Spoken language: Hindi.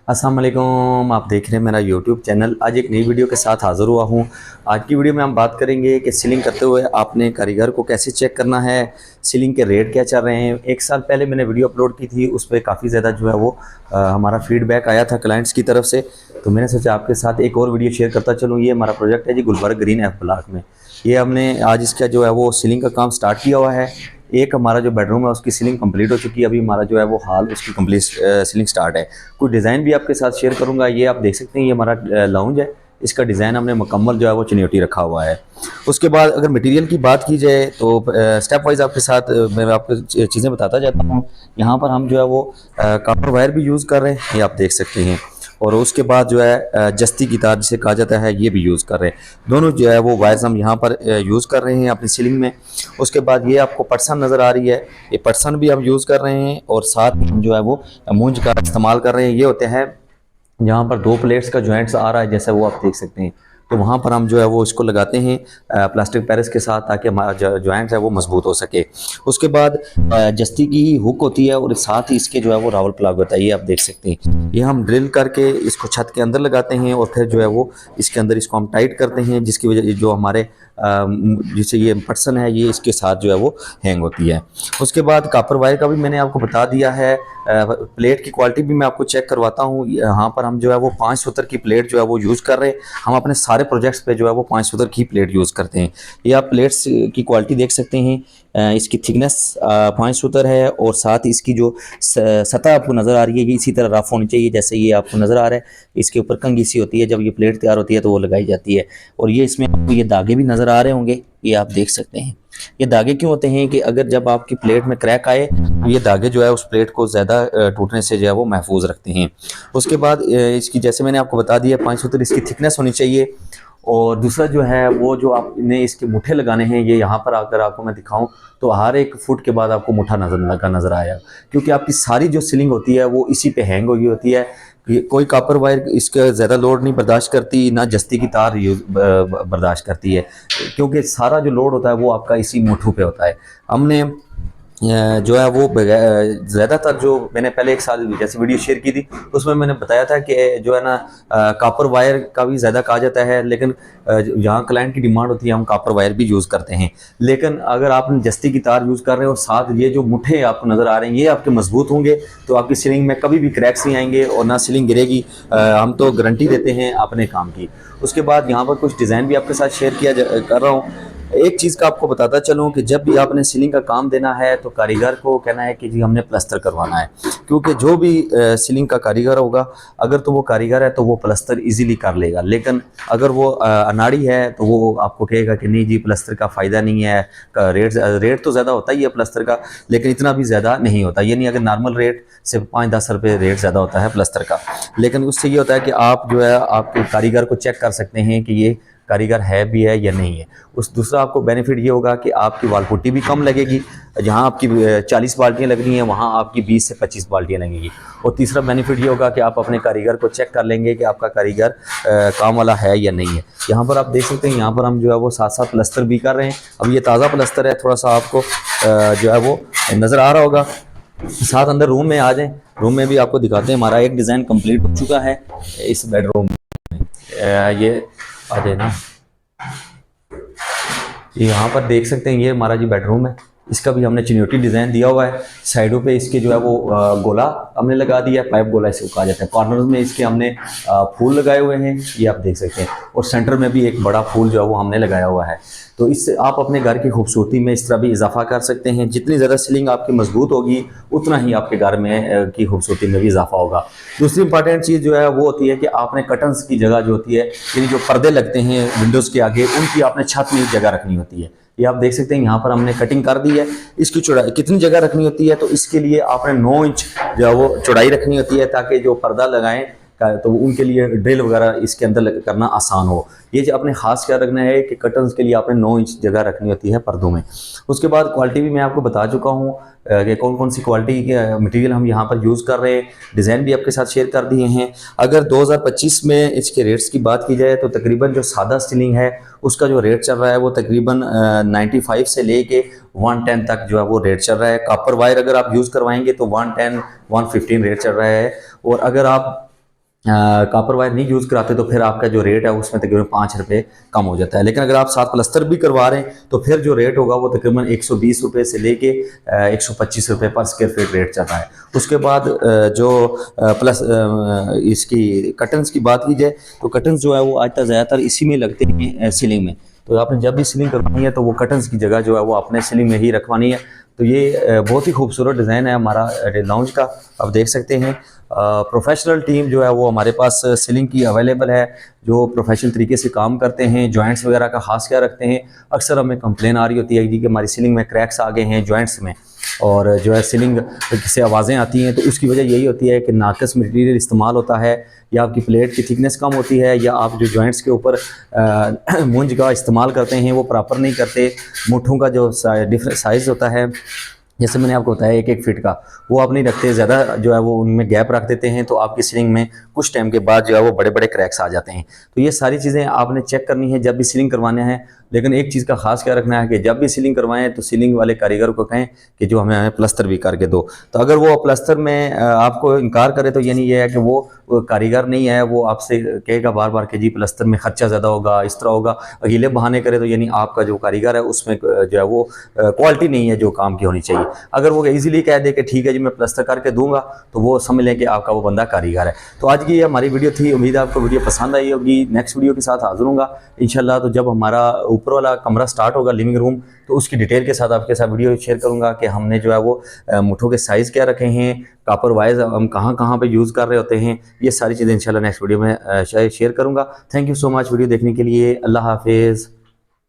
अस्सलाम वालेकुम, आप देख रहे हैं मेरा यूट्यूब चैनल। आज एक नई वीडियो के साथ हाज़िर हुआ हूँ। आज की वीडियो में हम बात करेंगे कि सीलिंग करते हुए आपने कारीगर को कैसे चेक करना है, सीलिंग के रेट क्या चल रहे हैं। एक साल पहले मैंने वीडियो अपलोड की थी, उस पे काफ़ी ज़्यादा जो है वो हमारा फीडबैक आया था क्लाइंट्स की तरफ से। तो मैंने सोचा आपके साथ एक और वीडियो शेयर करता चलूँ। ये हमारा प्रोजेक्ट है जी, गुलबर्ग ग्रीन एफ ब्लॉक में। ये हमने आज इसका जो है वो सीलिंग का काम स्टार्ट किया हुआ है। एक हमारा जो बेडरूम है उसकी सीलिंग कंप्लीट हो चुकी है। अभी हमारा जो है वो हाल उसकी कंप्लीट सीलिंग स्टार्ट है। कुछ डिज़ाइन भी आपके साथ शेयर करूंगा। ये आप देख सकते हैं, ये हमारा लाउंज है। इसका डिज़ाइन हमने मुकम्मल जो है वो चिन्योटी रखा हुआ है। उसके बाद अगर मटेरियल की बात की जाए तो स्टेप वाइज आपके साथ मैं आपको चीज़ें बताता जाता हूँ। यहाँ पर हम जो है वो कॉपर वायर भी यूज़ कर रहे हैं, ये आप देख सकते हैं। और उसके बाद जो है जस्ती की तार जिसे कहा जाता है, ये भी यूज़ कर रहे हैं। दोनों जो है वो वायर्स हम यहाँ पर यूज़ कर रहे हैं अपनी सीलिंग में। उसके बाद ये आपको पटसन नज़र आ रही है, ये पटसन भी हम यूज़ कर रहे हैं। और साथ में हम जो है वो मूंज का इस्तेमाल कर रहे हैं। ये होते हैं जहाँ पर दो प्लेट्स का जॉइंट्स आ रहा है, जैसे वो आप देख सकते हैं। तो वहाँ पर हम जो है वो इसको लगाते हैं प्लास्टिक पेरिस के साथ, ताकि हमारा जो जॉइंट्स है वो मजबूत हो सके। उसके बाद जस्ती की हुक होती है और साथ ही इसके जो है वो रावल प्लाग होता है, ये आप देख सकते हैं। ये हम ड्रिल करके इसको छत के अंदर लगाते हैं और फिर जो है वो इसके अंदर इसको हम टाइट करते हैं, जिसकी वजह जो हमारे जिससे ये पटसन है ये इसके साथ जो है वो हैंग होती है। उसके बाद कॉपर वायर का भी मैंने आपको बता दिया है। प्लेट की क्वालिटी भी मैं आपको चेक करवाता हूँ। यहाँ पर हम जो है वो 5 सूत्र की प्लेट जो है वो यूज़ कर रहे हैं। हम अपने सारे प्रोजेक्ट्स पे जो है वो 5 सूत्र की प्लेट यूज़ करते हैं। ये आप प्लेट्स की क्वालिटी देख सकते हैं। इसकी थिकनेस 5 सूत्र है और साथ इसकी जो सतह आपको नज़र आ रही है ये इसी तरह रफ होनी चाहिए, जैसे ये आपको नज़र आ रहा है। इसके ऊपर कंघी सी होती है, जब ये प्लेट तैयार होती है तो वो लगाई जाती है। और ये इसमें आपको ये दागे भी नज़र आ रहे होंगे, ये आप देख सकते हैं। ये दागे क्यों होते हैं कि अगर जब आपकी प्लेट में क्रैक आए तो ये दागे जो है उस प्लेट को ज़्यादा टूटने से जो है वो महफूज रखते हैं। उसके बाद इसकी जैसे मैंने आपको बता दिया 5 सूत्र इसकी थिकनेस होनी चाहिए। और दूसरा जो है वो जो आपने इसके मुठे लगाने हैं, ये यहाँ पर अगर आपको मैं दिखाऊं तो हर एक फुट के बाद आपको मुठा नज़र आया, क्योंकि आपकी सारी जो सीलिंग होती है वो इसी पे हैंग हुई होती है। कोई कॉपर वायर इसका ज़्यादा लोड नहीं बर्दाश्त करती, ना जस्ती की तार बर्दाश्त करती है, क्योंकि सारा जो लोड होता है वो आपका इसी मुठों पे होता है। हमने जो है वो ज़्यादातर जो मैंने पहले एक साल जैसे वीडियो शेयर की थी उसमें मैंने बताया था कि जो है ना कॉपर वायर का भी ज़्यादा कहा जाता है, लेकिन जहाँ क्लाइंट की डिमांड होती है हम कॉपर वायर भी यूज़ करते हैं। लेकिन अगर आप जस्ती की तार यूज़ कर रहे हो और साथ ये जो मुठे आपको नज़र आ रहे हैं ये आपके मजबूत होंगे, तो आपकी सीलिंग में कभी भी क्रैक्स नहीं आएंगे और ना सीलिंग गिरेगी। हम तो गारंटी देते हैं अपने काम की। उसके बाद यहाँ पर कुछ डिज़ाइन भी आपके साथ शेयर कर रहा हूँ। एक चीज़ का आपको बताता चलूँ कि जब भी आपने सीलिंग का काम देना है तो कारीगर को कहना है कि जी हमने प्लस्तर करवाना है, क्योंकि जो भी सीलिंग का कारीगर होगा, अगर तो वो कारीगर है तो वो प्लस्तर इजीली कर लेगा। लेकिन अगर वो अनाड़ी है तो वो आपको कहेगा कि नहीं जी प्लस्तर का फ़ायदा नहीं है। रेट तो ज़्यादा होता ही है प्लस्तर का, लेकिन इतना भी ज़्यादा नहीं होता। यानी अगर नॉर्मल रेट से 5-10 रुपये रेट ज़्यादा होता है प्लस्तर का, लेकिन उससे ये होता है कि आप जो है आपके कारीगर को चेक कर सकते हैं कि ये कारीगर है भी है या नहीं है। उस दूसरा आपको बेनिफिट ये होगा कि आपकी वाल पुट्टी भी कम लगेगी। जहां आपकी 40 बाल्टियाँ लगनी है वहां आपकी 20 से 25 बाल्टियाँ लगेगी। और तीसरा बेनिफिट ये होगा कि आप अपने कारीगर को चेक कर लेंगे कि आपका कारीगर काम वाला है या नहीं है। यहाँ पर आप देख सकते हैं, यहाँ पर हम जो है वो साथ साथ प्लस्तर भी कर रहे हैं। अब ये ताज़ा प्लस्तर है, थोड़ा सा आपको जो है वो नज़र आ रहा होगा। साथ अंदर रूम में आ जाएं, रूम में भी आपको दिखाते हैं। हमारा एक डिज़ाइन कंप्लीट हो चुका है इस बेडरूम में। ये आ जाए ना, यहाँ पर देख सकते हैं, ये हमारा जी बेडरूम है। इसका भी हमने चिन्योटी डिज़ाइन दिया हुआ है। साइडों पे इसके जो है वो गोला हमने लगा दिया है, पाइप गोला इसे कहा जाता है। कॉर्नर्स में इसके हमने फूल लगाए हुए हैं, ये आप देख सकते हैं। और सेंटर में भी एक बड़ा फूल जो है वो हमने लगाया हुआ है। तो इससे आप अपने घर की खूबसूरती में इस तरह भी इजाफा कर सकते हैं। जितनी ज़्यादा सीलिंग आपकी मजबूत होगी उतना ही आपके घर में की खूबसूरती में भी इजाफा होगा। दूसरी इंपॉर्टेंट चीज़ जो है वो होती है कि आपने कर्टन्स की जगह जो होती है, यानी जो पर्दे लगते हैं विंडोज़ के आगे, उनकी आपने छत में जगह रखनी होती है। ये आप देख सकते हैं, यहाँ पर हमने कटिंग कर दी है। इसकी चौड़ाई कितनी जगह रखनी होती है, तो इसके लिए आपने 9 इंच जो है वो चौड़ाई रखनी होती है, ताकि जो पर्दा लगाएं तो उनके लिए ड्रिल वगैरह इसके अंदर करना आसान हो। ये जो आपने खास क्या रखना है कि कर्टन्स के लिए आपने 9 इंच जगह रखनी होती है पर्दों में। उसके बाद क्वालिटी भी मैं आपको बता चुका हूँ कि कौन कौन सी क्वालिटी के मटेरियल हम यहाँ पर यूज़ कर रहे हैं। डिज़ाइन भी आपके साथ शेयर कर दिए हैं। अगर 2025 में इसके रेट्स की बात की जाए तो तकरीबन जो सादा सीलिंग है उसका जो रेट चल रहा है वो तकरीबन 95 से लेके 110 तक जो है वो रेट चल रहा है। कॉपर वायर अगर आप यूज़ करवाएंगे तो 110 115 रेट चल रहा है। और अगर आप कॉपर वायर नहीं यूज़ कराते तो फिर आपका जो रेट है उसमें तकरीबन 5 रुपये कम हो जाता है। लेकिन अगर आप साथ प्लस्तर भी करवा रहे हैं तो फिर जो रेट होगा वो तकरीबन 120 रुपये से लेके 125 रुपये पर स्क्वायर फीट रेट चल रहा है। उसके बाद जो प्लस इसकी कर्टन्स की बात की जाए तो कर्टन्स जो है वो आज तक ज़्यादातर इसी में लगते हैं सीलिंग में। तो आपने जब भी सीलिंग करवानी है तो वो कर्टन्स की जगह जो है वो अपने सीलिंग में ही रखवानी है। तो ये बहुत ही खूबसूरत डिज़ाइन है हमारा लाउंज का, आप देख सकते हैं। प्रोफेशनल टीम जो है वो हमारे पास सीलिंग की अवेलेबल है, जो प्रोफेशनल तरीके से काम करते हैं, जॉइंट्स वगैरह का खास ख्याल रखते हैं। अक्सर हमें कंप्लेन आ रही होती है कि हमारी सीलिंग में क्रैक्स आ गए हैं जॉइंट्स में, और जो है सीलिंग से आवाज़ें आती हैं, तो उसकी वजह यही होती है कि नाकस मटेरियल इस्तेमाल होता है, या आपकी प्लेट की थिकनेस कम होती है, या आप जो जॉइंट्स के ऊपर मूंज का इस्तेमाल करते हैं वो प्रॉपर नहीं करते। मुट्ठों का जो डिफरेंट साइज़ होता है, जैसे मैंने आपको बताया 1-1 फीट का, वो आप नहीं रखते, ज़्यादा जो है वो उनमें गैप रख देते हैं, तो आपकी सीलिंग में कुछ टाइम के बाद जो है वो बड़े बड़े क्रैक्स आ जाते हैं। तो ये सारी चीज़ें आपने चेक करनी है जब भी सीलिंग करवाना है। लेकिन एक चीज़ का खास ख्याल रखना है कि जब भी सीलिंग करवाएं तो सीलिंग वाले कारीगर को कहें कि जो हमें प्लस्तर भी करके दो। तो अगर वो प्लस्तर में आपको इनकार करे तो यानी ये है कि वो कारीगर नहीं है, वो आपसे कहेगा बार बार कि जी प्लस्तर में खर्चा ज़्यादा होगा, इस तरह होगा। अगले बहाने करे तो यानी आपका जो कारीगर है उसमें जो है वो क्वालिटी नहीं है जो काम की होनी चाहिए। अगर वो इजीली कह दे कि ठीक है जी मैं प्लस्तर करके दूंगा, तो वो समझ लें कि आपका वो बंदा कारीगर है। तो आज की ये हमारी वीडियो थी, उम्मीद है आपको वीडियो पसंद आई होगी। नेक्स्ट वीडियो के साथ हाजिर होंगे इंशाल्लाह। तो जब हमारा ऊपर वाला कमरा स्टार्ट होगा, लिविंग रूम, तो उसकी डिटेल के साथ आपके साथ वीडियो शेयर करूंगा कि हमने जो है वो मुठों के साइज़ क्या रखे हैं, कॉपर वाइज हम कहाँ कहाँ पे यूज़ कर रहे होते हैं, ये सारी चीज़ें इंशाल्लाह नेक्स्ट वीडियो में शेयर करूंगा। Thank you so much video देखने के लिए। अल्लाह हाफिज़।